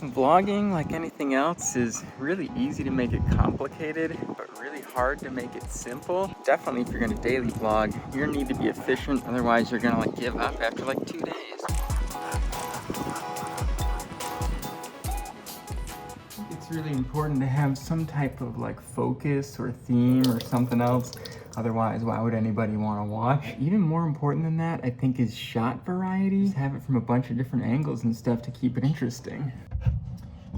Vlogging, like anything else, is really easy to make it complicated, but really hard to make it simple. Definitely if you're gonna daily vlog, you're gonna need to be efficient, otherwise you're gonna like give up after like 2 days. It's really important to have some type of like focus or theme or something else. Otherwise, why would anybody want to watch? Even more important than that, I think, is shot variety. Just have it from a bunch of different angles and stuff to keep it interesting.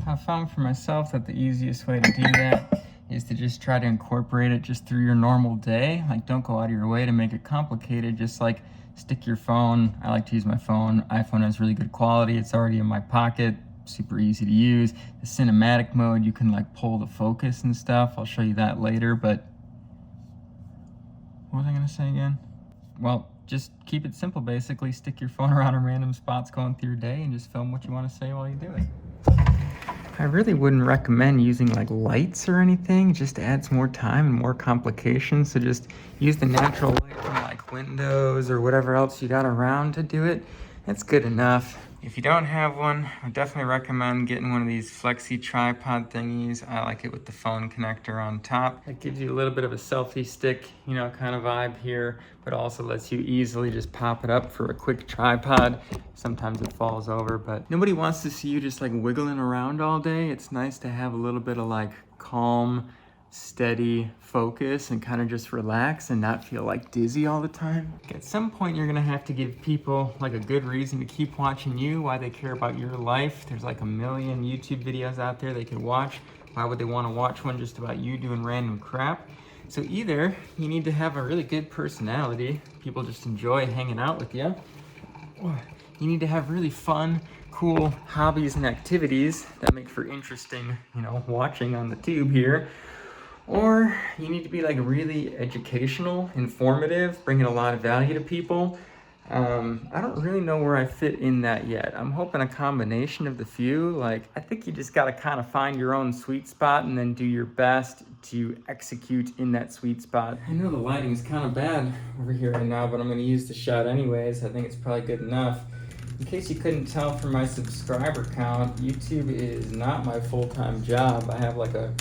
I've found for myself that the easiest way to do that is to just try to incorporate it just through your normal day. Like, don't go out of your way to make it complicated. Just like stick your phone. I like to use my phone. iPhone has really good quality. It's already in my pocket. Super easy to use. The cinematic mode, you can like pull the focus and stuff. I'll show you that later, but what was I gonna say again? Well, just keep it simple basically. Stick your phone around in random spots going through your day and just film what you wanna say while you do it. I really wouldn't recommend using like lights or anything. It just adds more time and more complications. So just use the natural light from like windows or whatever else you got around to do it. That's good enough. If you don't have one, I definitely recommend getting one of these flexi tripod thingies. I like it with the phone connector on top. It gives you a little bit of a selfie stick, you know, kind of vibe here, but also lets you easily just pop it up for a quick tripod. Sometimes it falls over, but nobody wants to see you just like wiggling around all day. It's nice to have a little bit of like calm, steady focus and kind of just relax and not feel like dizzy all the time. At some point, you're gonna have to give people like a good reason to keep watching you, why they care about your life. There's like a million YouTube videos out there they could watch. Why would they want to watch one just about you doing random crap? So either you need to have a really good personality, people just enjoy hanging out with you, or you need to have really fun, cool hobbies and activities that make for interesting, you know, watching on the tube here. Or you need to be like really educational, informative, bringing a lot of value to people. I don't really know where I fit in that yet. I'm hoping a combination of the few. Like, I think you just gotta kind of find your own sweet spot and then do your best to execute in that sweet spot. I know the lighting is kind of bad over here right now, but I'm gonna use the shot anyways. I think it's probably good enough. In case you couldn't tell from my subscriber count, YouTube is not my full-time job. I have like a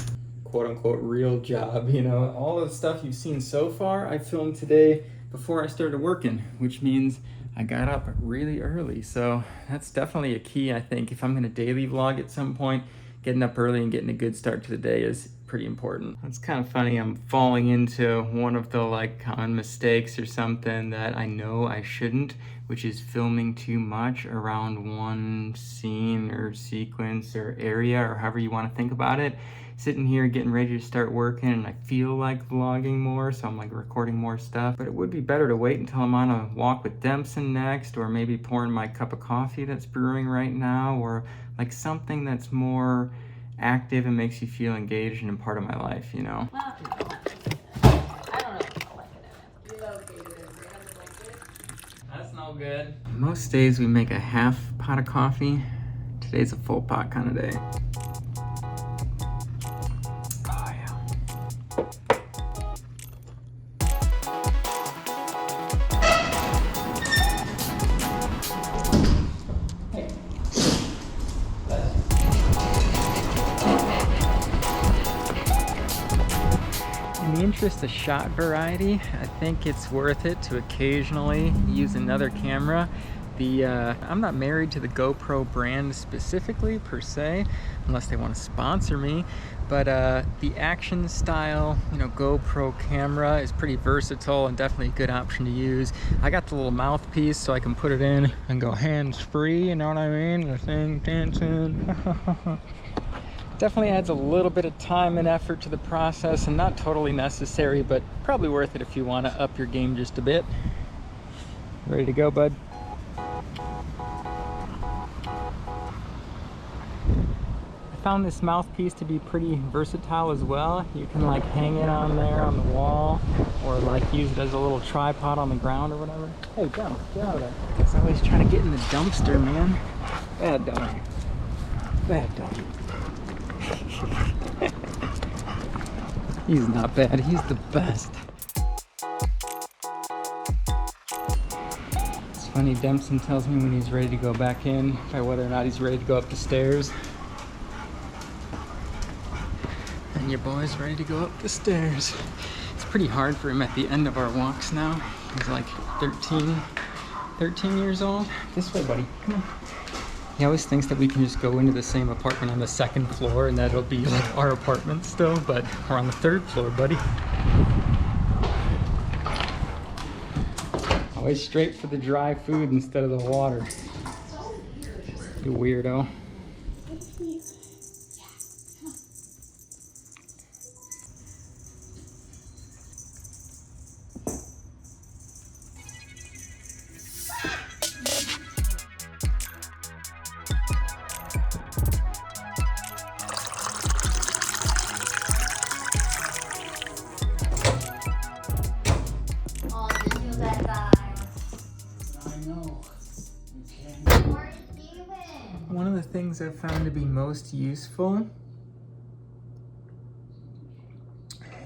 quote-unquote real job, you know. All of the stuff you've seen so far, I filmed today before I started working, which means I got up really early. So that's definitely a key, I think. If I'm gonna daily vlog at some point, getting up early and getting a good start to the day is pretty important. It's kind of funny, I'm falling into one of the like common mistakes or something that I know I shouldn't, which is filming too much around one scene or sequence or area or however you want to think about it. Sitting here getting ready to start working and I feel like vlogging more, so I'm like recording more stuff. But it would be better to wait until I'm on a walk with Dempson next, or maybe pouring my cup of coffee that's brewing right now, or like something that's more active and makes you feel engaged and a part of my life, you know? Well, I don't know. That's no good. Most days we make a half pot of coffee. Today's a full pot kind of day. In the interest of shot variety, I think it's worth it to occasionally use another camera. I'm not married to the GoPro brand specifically per se, unless they want to sponsor me, but the action style, you know, GoPro camera is pretty versatile and definitely a good option to use. I got the little mouthpiece so I can put it in and go hands-free, you know what I mean? The thing dancing. Definitely adds a little bit of time and effort to the process, and not totally necessary, but probably worth it if you want to up your game just a bit. Ready to go, bud? I found this mouthpiece to be pretty versatile as well. You can like hang it on there on the wall, or like use it as a little tripod on the ground or whatever. Hey, dump, get out of there. He's always trying to get in the dumpster, man. Bad dog. Bad dog. He's not bad, he's the best. It's funny, Dempson tells me when he's ready to go back in by whether or not he's ready to go up the stairs. Getting your boys ready to go up the stairs. It's pretty hard for him at the end of our walks now. He's like 13 years old. This way, buddy. Come on. He always thinks that we can just go into the same apartment on the 2nd floor and that it'll be like our apartment still, but we're on the 3rd floor, buddy. Always straight for the dry food instead of the water. You weirdo. One of the things I've found to be most useful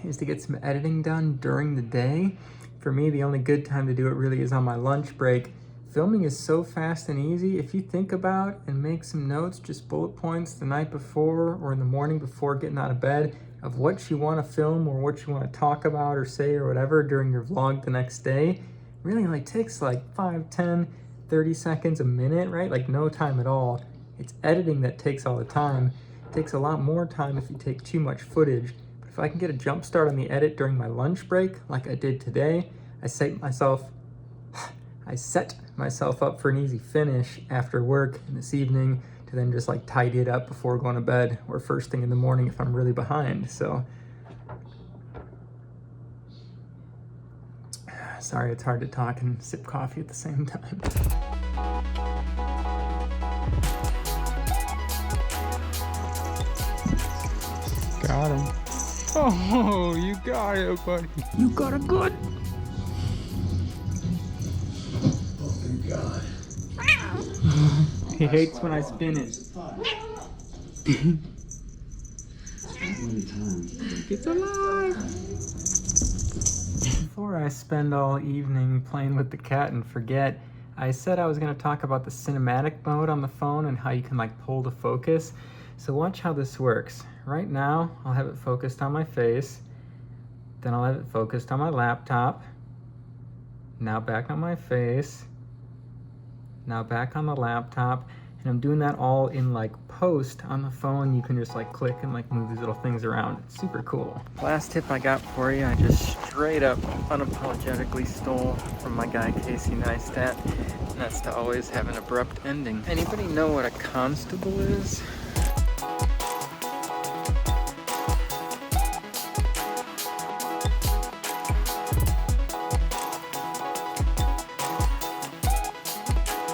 is to get some editing done during the day. For me, the only good time to do it really is on my lunch break. Filming is so fast and easy. If you think about and make some notes, just bullet points the night before or in the morning before getting out of bed of what you want to film or what you want to talk about or say or whatever during your vlog the next day, really like takes like 5, 10, 30 seconds, a minute, right? Like no time at all. It's editing that takes all the time. It takes a lot more time if you take too much footage. But if I can get a jump start on the edit during my lunch break, like I did today, I set myself up for an easy finish after work in this evening to then just like tidy it up before going to bed or first thing in the morning if I'm really behind. So, sorry, it's hard to talk and sip coffee at the same time. Got him. Oh, you got it, buddy. You got it good. Oh, thank God. He hates when I spin it. It's alive. Before I spend all evening playing with the cat and forget, I said I was going to talk about the cinematic mode on the phone and how you can like pull the focus. So watch how this works. Right now, I'll have it focused on my face. Then I'll have it focused on my laptop. Now back on my face. Now back on the laptop. And I'm doing that all in like post on the phone. You can just like click and like move these little things around. It's super cool. Last tip I got for you, I just straight up unapologetically stole from my guy Casey Neistat. And that's to always have an abrupt ending. Anybody know what a constable is?